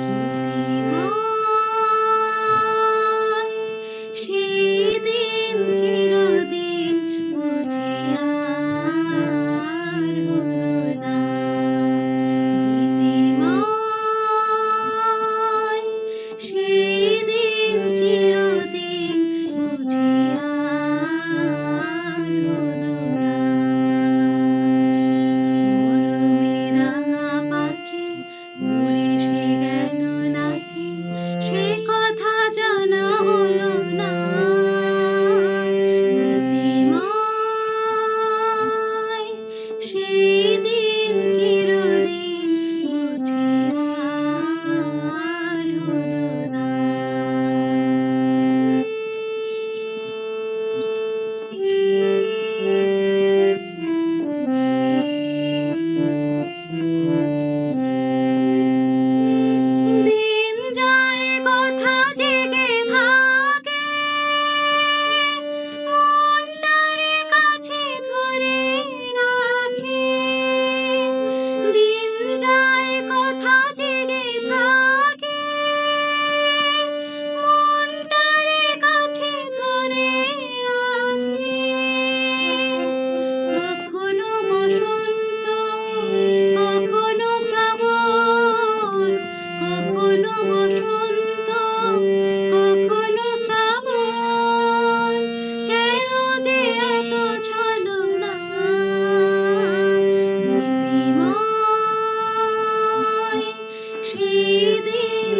গীতিময় সেদিন চিরদিন বুঝি আর হলো না। গীতিময় সেদিন চিরদিন বুঝি আর হলো না। মরমে রাঙা পাখি উড়ে সে গেল নাকি, সে কথা জানা হলো না। গীতিময় সেদিন চিরদিন বুঝি আর হলো না। দিন যায় কথা জেগে থাকে, মনটারে কাছে ধরে রাখে। দিন যায় কথা জেগে থাকে, মনটারে কাছে ধরে রাখে। কখনো বসন্ত, কখনো শ্রাবণ, কখনো বসন্ত, কখনো শ্রাবণ, কেন যে এত ছলনা। গীতিময় সেদিন